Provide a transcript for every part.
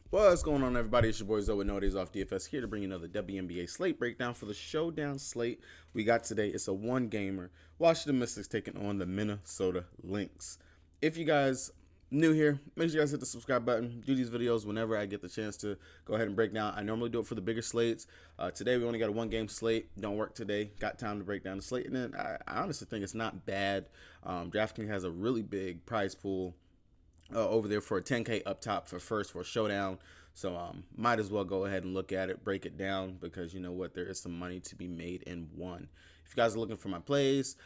What's going on, everybody? It's your boy Zoe with No Days Off DFS here to bring you another WNBA slate breakdown for the showdown slate we got today. It's a one-gamer. Washington Mystics taking on the Minnesota Lynx. If you guys new here, make sure you guys hit the subscribe button. Do these videos whenever I get the chance to go ahead and break down. I normally do it for the bigger slates. Today we only got a one-game slate. Don't work today. Got time to break down the slate, and then I honestly think it's not bad. DraftKings has a really big prize pool over there for a 10K up top for first for a showdown. So might as well go ahead and look at it, break it down, because you know what, there is some money to be made in one. If you guys are looking for my plays,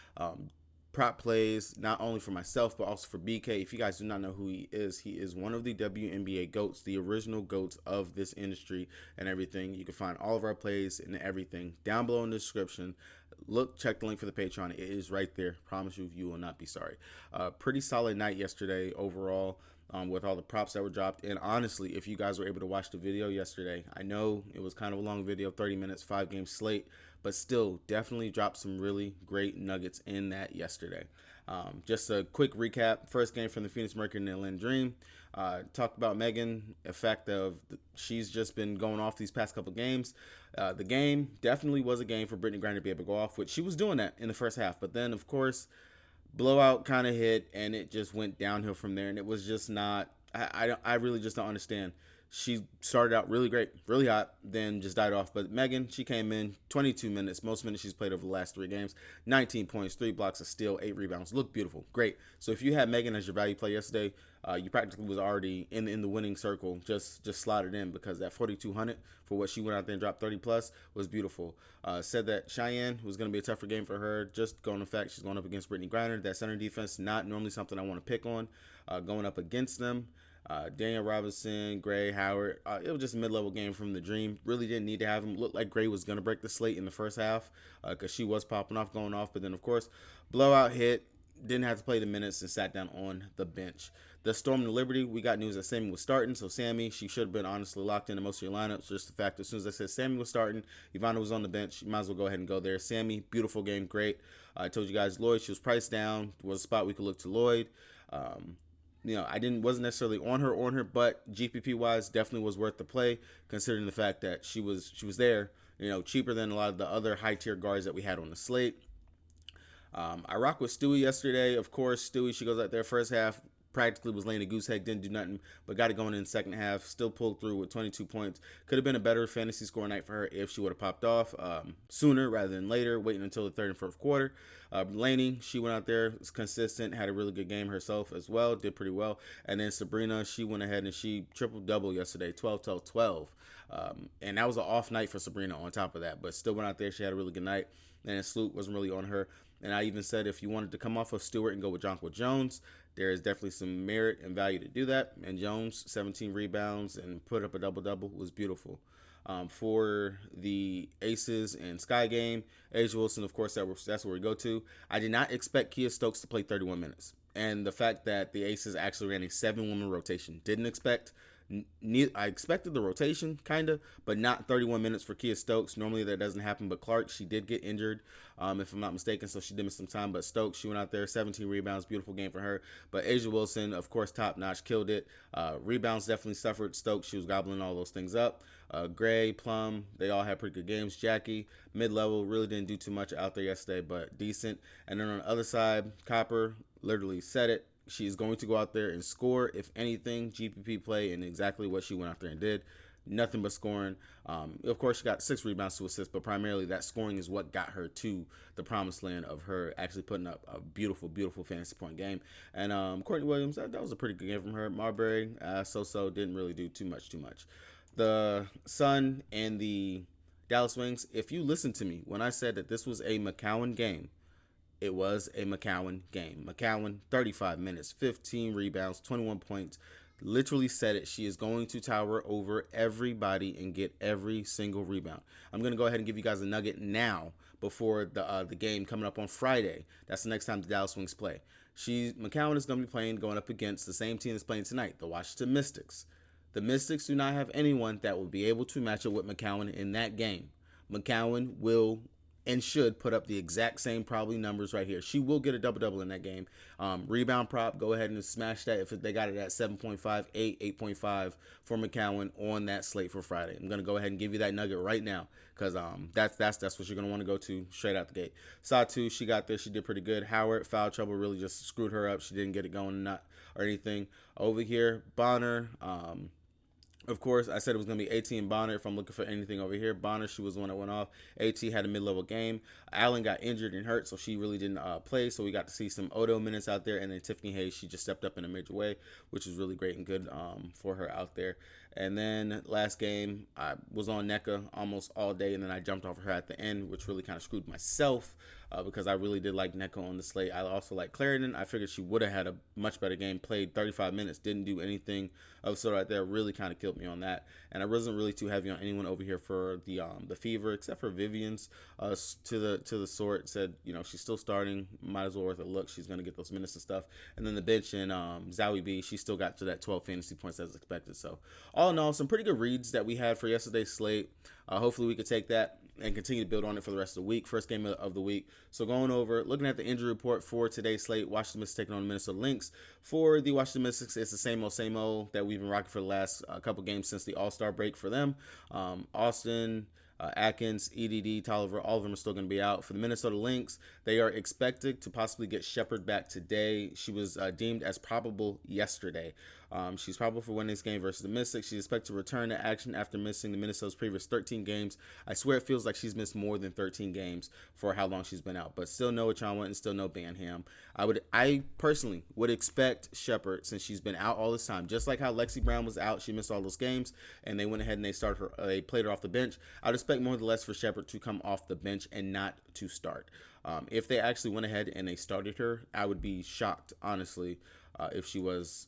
prop plays, not only for myself but also for BK. If you guys do not know who he is one of the WNBA GOATs, the original GOATs of this industry and everything. You can find all of our plays and everything down below in the description. Check the link for the Patreon. It is right there. Promise you will not be sorry. Pretty solid night yesterday overall. With all the props that were dropped. And honestly, if you guys were able to watch the video yesterday, I know it was kind of a long video, 30 minutes, 5-game slate, but still definitely dropped some really great nuggets in that yesterday. Just a quick recap. First game from the Phoenix Mercury and the Atlanta Dream. Talked about Megan, the fact of she's just been going off these past couple games. The game definitely was a game for Brittany Griner to be able to go off, which she was doing that in the first half. But then, of course, blowout kind of hit, and it just went downhill from there. And it was just not. I really just don't understand. She started out really great, really hot, then just died off. But Megan, she came in 22 minutes, most minutes she's played over the last 3 games, 19 points, 3 blocks, a steal, 8 rebounds. Looked beautiful, great. So if you had Megan as your value play yesterday, you practically was already in the winning circle, just slotted in, because that 4,200 for what she went out there and dropped 30 plus was beautiful. Said that Cheyenne was going to be a tougher game for her, just going to fact she's going up against Brittany Griner. That center defense, not normally something I want to pick on, going up against them. Daniel Robinson, Gray, Howard. It was just a mid-level game from the Dream. Really didn't need to have him. Looked like Gray was going to break the slate in the first half because she was popping off, going off. But then, of course, blowout hit. Didn't have to play the minutes and sat down on the bench. The Storm and the Liberty, we got news that Sammy was starting. So Sammy, she should have been honestly locked into most of your lineups. Just the fact that as soon as I said Sammy was starting, Ivana was on the bench. You might as well go ahead and go there. Sammy, beautiful game, great. I told you guys Lloyd, she was priced down. Was a spot we could look to Lloyd. I wasn't necessarily on her, but GPP wise, definitely was worth the play, considering the fact that she was there, cheaper than a lot of the other high tier guards that we had on the slate. I rocked with Stewie yesterday. Of course, Stewie, she goes out there first half, practically was laying a goose egg, didn't do nothing, but got it going in the second half. Still pulled through with 22 points. Could have been a better fantasy score night for her if she would have popped off sooner rather than later, waiting until the third and fourth quarter. Laney, she went out there, was consistent, had a really good game herself as well, did pretty well. And then Sabrina, she went ahead and she triple-double yesterday, 12, 12, 12. And that was an off night for Sabrina on top of that, but still went out there. She had a really good night. And Sloot wasn't really on her. And I even said if you wanted to come off of Stewart and go with Jonquil Jones, there is definitely some merit and value to do that. And Jones, 17 rebounds and put up a double-double, was beautiful. For the Aces and Sky game, Asia Wilson, of course, that's where we go to. I did not expect Kia Stokes to play 31 minutes. And the fact that the Aces actually ran a 7-woman rotation, didn't expect. I expected the rotation, kind of, but not 31 minutes for Kia Stokes. Normally that doesn't happen, but Clark, she did get injured, if I'm not mistaken, so she did miss some time. But Stokes, she went out there, 17 rebounds, beautiful game for her. But Asia Wilson, of course, top-notch, killed it. Rebounds definitely suffered. Stokes, she was gobbling all those things up. Gray, Plum, they all had pretty good games. Jackie, mid-level, really didn't do too much out there yesterday, but decent. And then on the other side, Copper literally said it. She's going to go out there and score. If anything, GPP play and exactly what she went out there and did. Nothing but scoring. Of course, she got 6 rebounds to assist, but primarily that scoring is what got her to the promised land of her actually putting up a beautiful, beautiful fantasy point game. And Courtney Williams, that was a pretty good game from her. Marbury, so-so, didn't really do too much. The Sun and the Dallas Wings, if you listen to me when I said that this was a McCowan game, it was a McCowan game. McCowan, 35 minutes, 15 rebounds, 21 points. Literally said it. She is going to tower over everybody and get every single rebound. I'm going to go ahead and give you guys a nugget now before the game coming up on Friday. That's the next time the Dallas Wings play. McCowan is going to be playing, going up against the same team that's playing tonight, the Washington Mystics. The Mystics do not have anyone that will be able to match up with McCowan in that game. McCowan will and should put up the exact same probably numbers right here. She will get a double-double in that game. Rebound prop, go ahead and smash that if they got it at 7.5, 8.5 for McCowan on that slate for Friday. I'm going to go ahead and give you that nugget right now because that's what you're going to want to go to straight out the gate. Satu, she got this. She did pretty good. Howard, foul trouble really just screwed her up. She didn't get it going or anything. Over here, Bonner, of course, I said it was going to be AT and Bonner if I'm looking for anything over here. Bonner, she was the one that went off. AT had a mid-level game. Allen got injured and hurt, so she really didn't play. So we got to see some Odo minutes out there. And then Tiffany Hayes, she just stepped up in a major way, which was really great and good for her out there. And then last game, I was on NECA almost all day, and then I jumped off her at the end, which really kind of screwed myself because I really did like NECA on the slate. I also like Clarendon. I figured she would have had a much better game, played 35 minutes, didn't do anything of sort right there. Really kind of killed me on that. And I wasn't really too heavy on anyone over here for the Fever, except for Vivian's to the sort. Said, she's still starting, might as well worth a look. She's going to get those minutes and stuff. And then the bench and Zowie B, she still got to that 12 fantasy points as expected. So all in all, some pretty good reads that we had for yesterday's slate. Hopefully we could take that and continue to build on it for the rest of the week. First game of the week. So going over, looking at the injury report for today's slate, Washington Mystics taking on the Minnesota Lynx. For the Washington Mystics, it's the same old that we've been rocking for the last couple games since the All-Star break for them. Austin, Atkins, EDD, Tolliver, all of them are still going to be out. For the Minnesota Lynx, they are expected to possibly get Shepard back today. She was deemed as probable yesterday. She's probable for winning this game versus the Mystics. She's expected to return to action after missing the Minnesota's previous 13 games. I swear it feels like she's missed more than 13 games for how long she's been out. But still no Achonwa and still no Banham. I personally would expect Shepard, since she's been out all this time, just like how Lexi Brown was out, she missed all those games, and they went ahead and they played her off the bench. I'd expect more or less for Shepard to come off the bench and not to start. If they actually went ahead and they started her, I would be shocked, honestly, if she was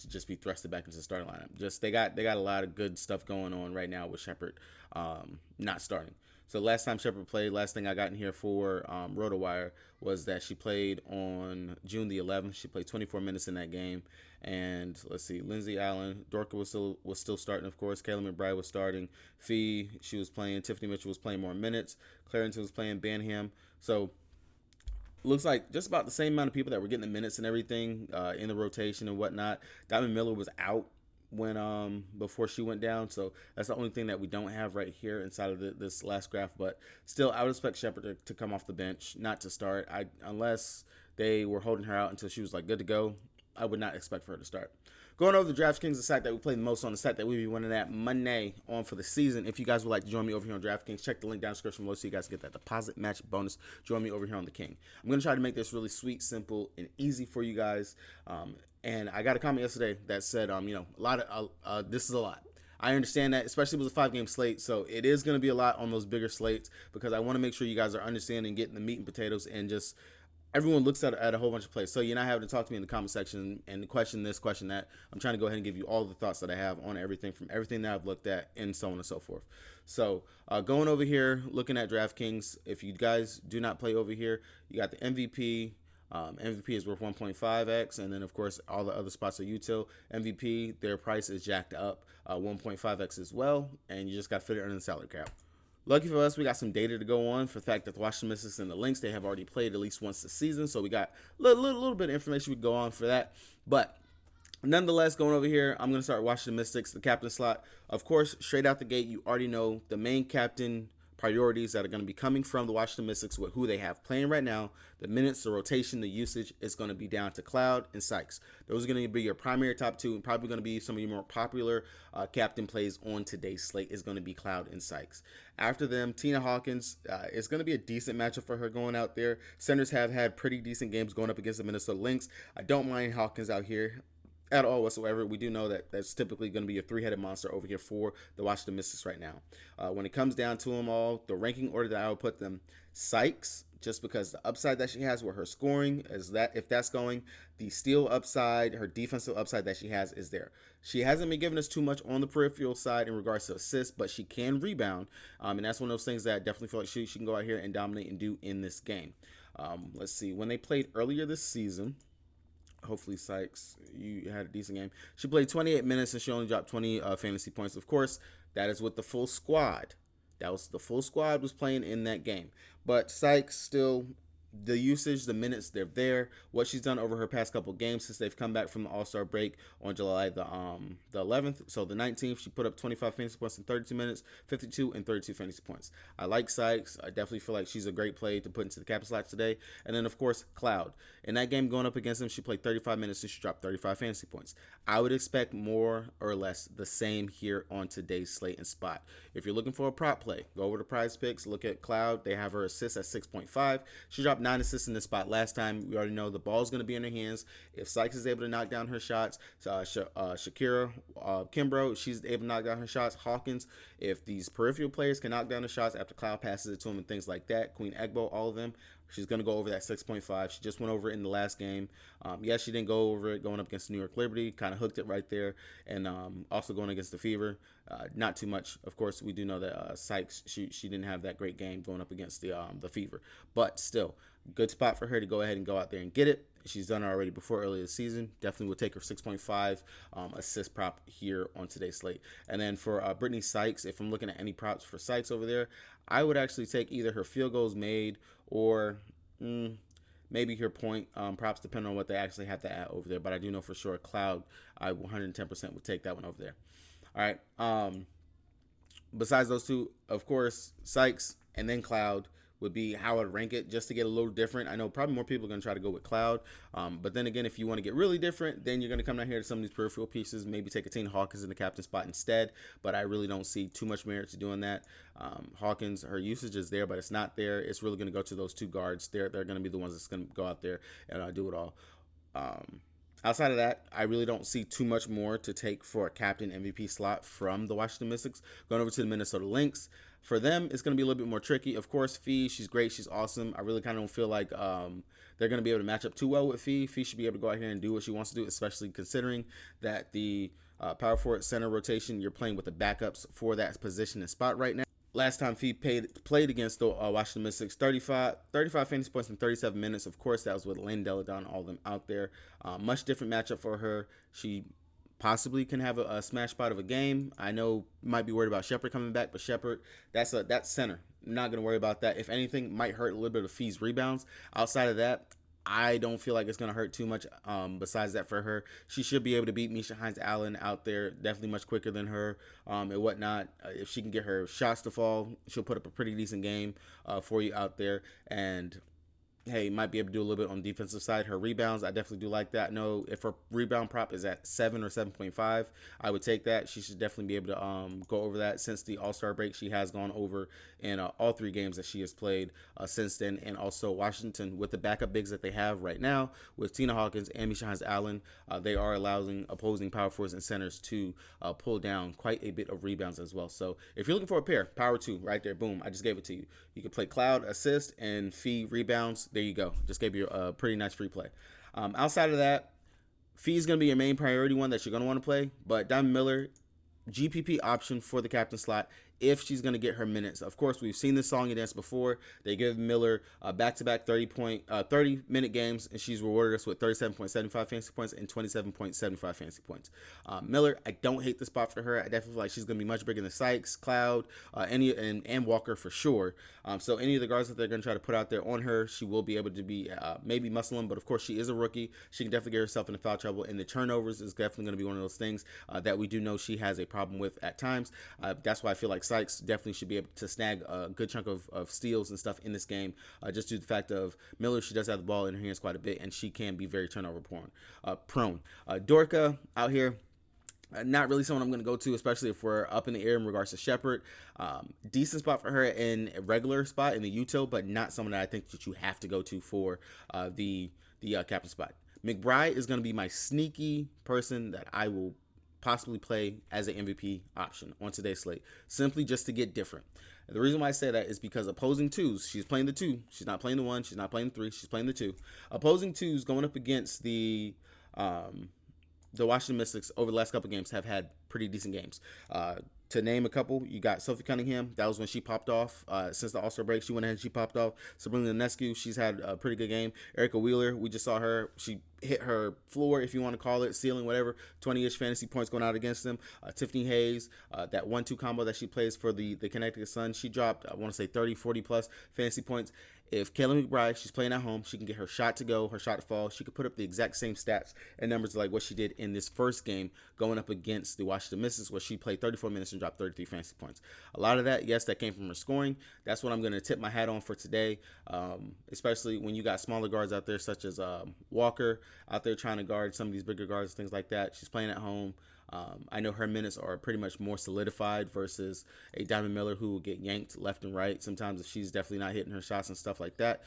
to just be thrusted back into the starting lineup. Just they got a lot of good stuff going on right now with Shepard not starting. So last time Shepard played, last thing I got in here for RotoWire was that she played on June the 11th. She played 24 minutes in that game. And let's see, Lindsey Allen, Dorka was still starting, of course. Kayla McBride was starting. Fee, she was playing. Tiffany Mitchell was playing more minutes. Clarendon was playing. Banham. So looks like just about the same amount of people that were getting the minutes and everything in the rotation and whatnot. Diamond Miller was out when before she went down, so that's the only thing that we don't have right here inside of this last graph. But still, I would expect Shepard to come off the bench, not to start. Unless they were holding her out until she was like good to go, I would not expect for her to start. Going over the DraftKings, the site that we play the most on, the site that we be winning that Monday on for the season. If you guys would like to join me over here on DraftKings, check the link down in the description below so you guys get that deposit match bonus. Join me over here on the King. I'm going to try to make this really sweet, simple, and easy for you guys. And I got a comment yesterday that said, this is a lot. I understand that, especially with a 5-game slate, so it is going to be a lot on those bigger slates because I want to make sure you guys are understanding, getting the meat and potatoes, and just everyone looks at a whole bunch of plays. So you're not having to talk to me in the comment section and question this, question that. I'm trying to go ahead and give you all the thoughts that I have on everything, from everything that I've looked at, and so on and so forth. So going over here, looking at DraftKings, if you guys do not play over here, you got the MVP. MVP is worth 1.5x, and then of course all the other spots are util. MVP, their price is jacked up 1.5x as well, and you just got to fit it under the salary cap. Lucky for us, we got some data to go on for the fact that the Washington Mystics and the Lynx, they have already played at least once this season, so we got a little bit of information we can go on for that. But nonetheless, going over here, I'm going to start Washington Mystics, the captain slot. Of course, straight out the gate, you already know the main captain priorities that are going to be coming from the Washington Mystics with who they have playing right now. The minutes, the rotation, the usage is going to be down to Cloud and Sykes. Those are going to be your primary top two, and probably going to be some of your more popular captain plays on today's slate is going to be Cloud and Sykes. After them, Tina Hawkins is going to be a decent matchup for her going out there. Centers have had pretty decent games going up against the Minnesota Lynx. I don't mind Hawkins out here at all whatsoever. We do know that that's typically going to be a three-headed monster over here for the Washington Mystics right now. When it comes down to them all, the ranking order that I would put them, Sykes, just because the upside that she has with her scoring is that, if that's going, the steal upside, her defensive upside that she has is there. She hasn't been giving us too much on the peripheral side in regards to assists, but she can rebound, and that's one of those things that I definitely feel like she can go out here and dominate and do in this game. Let's see, when they played earlier this season, hopefully Sykes, you had a decent game. She played 28 minutes and she only dropped 20 fantasy points. Of course, that is with the full squad. That was the full squad was playing in that game. But Sykes still, the usage, the minutes, they're there. What she's done over her past couple games since they've come back from the All-Star break on July the 11th, so the 19th, she put up 25 fantasy points in 32 minutes, 52 and 32 fantasy points. I like Sykes. I definitely feel like she's a great play to put into the captain slot today. And then of course Cloud. In that game going up against him, she played 35 minutes and she dropped 35 fantasy points. I would expect more or less the same here on today's slate and spot. If you're looking for a prop play, go over to Prize Picks, look at Cloud. They have her assists at 6.5. She dropped 9 assists in this spot last time. We already know the ball's going to be in her hands. If Sykes is able to knock down her shots, Shakira, Kimbrough, she's able to knock down her shots. Hawkins, if these peripheral players can knock down the shots after Cloud passes it to them and things like that, Queen Egbo, all of them, she's going to go over that 6.5. She just went over it in the last game. Yes, she didn't go over it going up against New York Liberty. Kind of hooked it right there. And also going against the Fever. Not too much. Of course, we do know that Sykes, she didn't have that great game going up against the Fever. But still, good spot for her to go ahead and go out there and get it. She's done it already before earlier this season. Definitely will take her 6.5 assist prop here on today's slate. And then for Brittany Sykes, if I'm looking at any props for Sykes over there, I would actually take either her field goals made or maybe her point props, depending on what they actually have to add over there. But I do know for sure Cloud, I 110% would take that one over there. All right. Besides those two, of course, Sykes and then Cloud would be how I'd rank it, just to get a little different. I know probably more people are going to try to go with Cloud. But then again, if you want to get really different, then you're going to come down here to some of these peripheral pieces, maybe take a Tina Hawkins in the captain spot instead. But I really don't see too much merit to doing that. Hawkins, her usage is there, but it's not there. It's really going to go to those two guards. They're going to be the ones that's going to go out there and do it all. Outside of that, I really don't see too much more to take for a captain MVP slot from the Washington Mystics. Going over to the Minnesota Lynx. For them, it's going to be a little bit more tricky. Of course, Fee, she's great. She's awesome. I really kind of don't feel like they're going to be able to match up too well with Fee. Fee should be able to go out here and do what she wants to do, especially considering that the power forward center rotation, you're playing with the backups for that position and spot right now. Last time Fee played against the Washington Mystics, 35 fantasy points in 37 minutes. Of course, that was with Lane Deladon, all of them out there. Much different matchup for her. She possibly can have a smash spot of a game. I know you might be worried about Shepard coming back, but Shepard, that's center. I'm not going to worry about that. If anything, might hurt a little bit of Fee's rebounds. Outside of that, I don't feel like it's going to hurt too much. Besides that, for her, she should be able to beat Misha Hines-Allen out there, definitely much quicker than her and whatnot. If she can get her shots to fall, she'll put up a pretty decent game for you out there. And hey, might be able to do a little bit on the defensive side. Her rebounds, I definitely do like that. No, if her rebound prop is at 7 or 7.5, I would take that. She should definitely be able to go over that. Since the All-Star break, she has gone over in all 3 games that she has played since then. And also Washington, with the backup bigs that they have right now, with Tina Hawkins and Misha Hines-Allen, they are allowing opposing power forwards and centers to pull down quite a bit of rebounds as well. So if you're looking for a pair, power 2 right there, boom, I just gave it to you. You can play Cloud, assist, and Fee rebounds. There you go. Just gave you a pretty nice free play. Outside of that, Fee is going to be your main priority one that you're going to want to play. But Diamond Miller, GPP option for the captain slot if she's going to get her minutes. Of course, we've seen this song and dance before. They give Miller back-to-back 30-minute games, and she's rewarded us with 37.75 fantasy points and 27.75 fantasy points. Miller, I don't hate the spot for her. I definitely feel like she's going to be much bigger than Sykes, Cloud, and Walker for sure. So any of the guards that they're going to try to put out there on her, she will be able to be maybe muscling, but of course she is a rookie. She can definitely get herself into foul trouble, and the turnovers is definitely going to be one of those things that we do know she has a problem with at times. That's why I feel like Sykes definitely should be able to snag a good chunk of steals and stuff in this game, just due to the fact of Miller, she does have the ball in her hands quite a bit, and she can be very turnover prone. Dorka out here, not really someone I'm going to go to, especially if we're up in the air in regards to Shepard. Decent spot for her in a regular spot in the util, but not someone that I think that you have to go to for the captain spot. McBride is going to be my sneaky person that I will possibly play as an MVP option on today's slate, simply just to get different. And the reason why I say that is because opposing 2s, she's playing the 2, she's not playing the 1, she's not playing the 3, she's playing the 2. Opposing 2s going up against the Washington Mystics over the last couple of games have had pretty decent games. To name a couple, you got Sophie Cunningham. That was when she popped off. Since the All-Star break, she went ahead and she popped off. Sabrina Ionescu, she's had a pretty good game. Erica Wheeler, we just saw her. She hit her floor, if you want to call it, ceiling, whatever. 20-ish fantasy points going out against them. Tiffany Hayes, that 1-2 combo that she plays for the Connecticut Sun, she dropped, I want to say 30, 40 plus fantasy points. If Kayla McBride, she's playing at home, she can get her shot to go, her shot to fall. She could put up the exact same stats and numbers like what she did in this first game going up against the Washington Mystics, where she played 34 minutes and dropped 33 fantasy points. A lot of that, yes, that came from her scoring. That's what I'm going to tip my hat on for today, especially when you got smaller guards out there, such as Walker out there trying to guard some of these bigger guards, things like that. She's playing at home. I know her minutes are pretty much more solidified versus a Diamond Miller who will get yanked left and right sometimes if she's definitely not hitting her shots and stuff like that.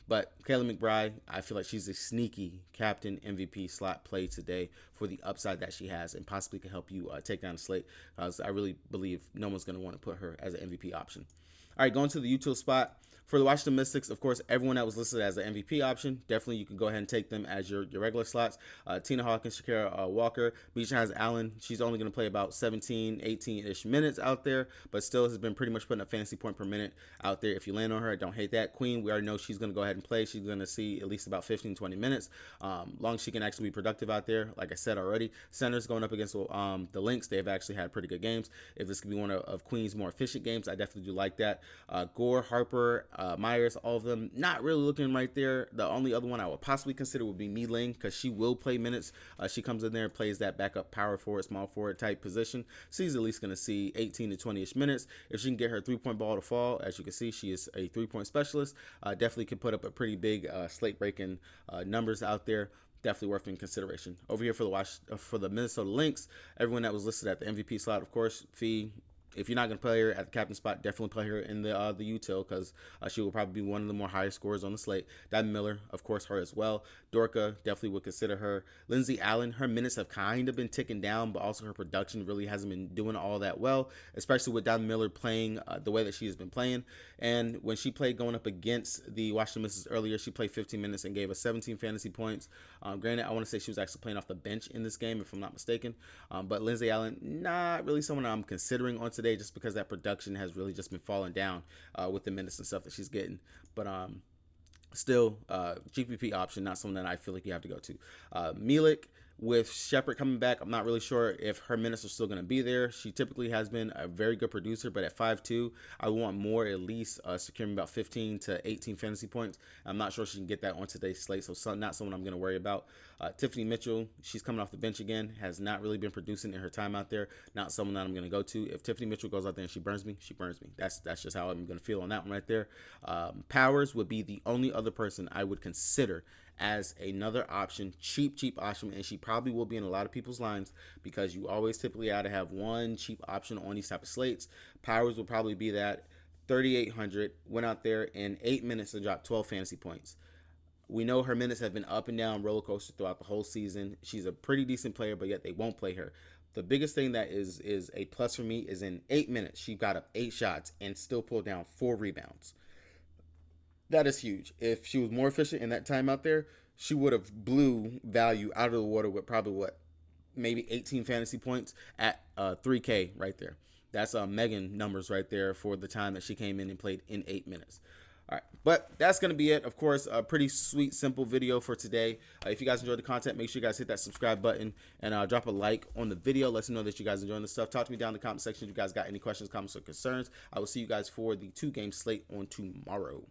But Kayla McBride, I feel like she's a sneaky captain MVP slot play today for the upside that she has and possibly can help you take down the slate, because I really believe no one's going to want to put her as an MVP option. All right, going to the util spot. For the Washington Mystics, of course, everyone that was listed as an MVP option, definitely you can go ahead and take them as your regular slots. Tina Hawkins, Shakira Walker, Beach has Allen. She's only going to play about 17, 18-ish minutes out there, but still has been pretty much putting a fantasy point per minute out there. If you land on her, I don't hate that. Queen, we already know she's going to go ahead and play. She's going to see at least about 15, 20 minutes. Long as she can actually be productive out there, like I said already. Centers going up against the Lynx, they've actually had pretty good games. If this could be one of Queen's more efficient games, I definitely do like that. Gore, Harper, Myers, all of them not really looking right there. The only other one I would possibly consider would be Mi Ling, because she will play minutes. She comes in there and plays that backup power forward, small forward type position. She's at least going to see 18 to 20-ish minutes. If she can get her three-point ball to fall, as you can see, she is a three-point specialist. Definitely can put up a pretty big slate-breaking numbers out there. Definitely worth in consideration. Over here for the Minnesota Lynx, everyone that was listed at the MVP slot, of course, Fee. If you're not going to play her at the captain spot, definitely play her in the util, because she will probably be one of the more higher scorers on the slate. Diamond Miller, of course, her as well. Dorka, definitely would consider her. Lindsay Allen, her minutes have kind of been ticking down, but also her production really hasn't been doing all that well, especially with Diamond Miller playing the way that she has been playing. And when she played going up against the Washington Mystics earlier, she played 15 minutes and gave us 17 fantasy points. Granted, I want to say she was actually playing off the bench in this game, if I'm not mistaken. But Lindsay Allen, not really someone I'm considering on today, just because that production has really just been falling down with the minutes and stuff that she's getting. But still, GPP option, not someone that I feel like you have to go to. Milik, with Shepard coming back, I'm not really sure if her minutes are still going to be there. She typically has been a very good producer, but at 5'2", I want more, at least securing about 15 to 18 fantasy points. I'm not sure she can get that on today's slate, so not someone I'm going to worry about. Tiffany Mitchell, she's coming off the bench again, has not really been producing in her time out there. Not someone that I'm going to go to. If Tiffany Mitchell goes out there and she burns me, she burns me. That's just how I'm going to feel on that one right there. Powers would be the only other person I would consider as another option, cheap option, and she probably will be in a lot of people's lines, because you always typically ought to have one cheap option on these type of slates. Powers will probably be that. 3,800, went out there in 8 minutes and dropped 12 fantasy points. We know her minutes have been up and down roller coaster throughout the whole season. She's a pretty decent player, but yet they won't play her. The biggest thing that is a plus for me is in 8 minutes, she got up 8 shots and still pulled down 4 rebounds. That is huge. If she was more efficient in that time out there, she would have blew value out of the water with probably maybe 18 fantasy points at 3K right there. That's Megan numbers right there for the time that she came in and played in 8 minutes. All right, but that's going to be it. Of course, a pretty sweet, simple video for today. If you guys enjoyed the content, make sure you guys hit that subscribe button and drop a like on the video. Let us know that you guys enjoying this stuff. Talk to me down in the comment section if you guys got any questions, comments, or concerns. I will see you guys for the 2-game slate on tomorrow.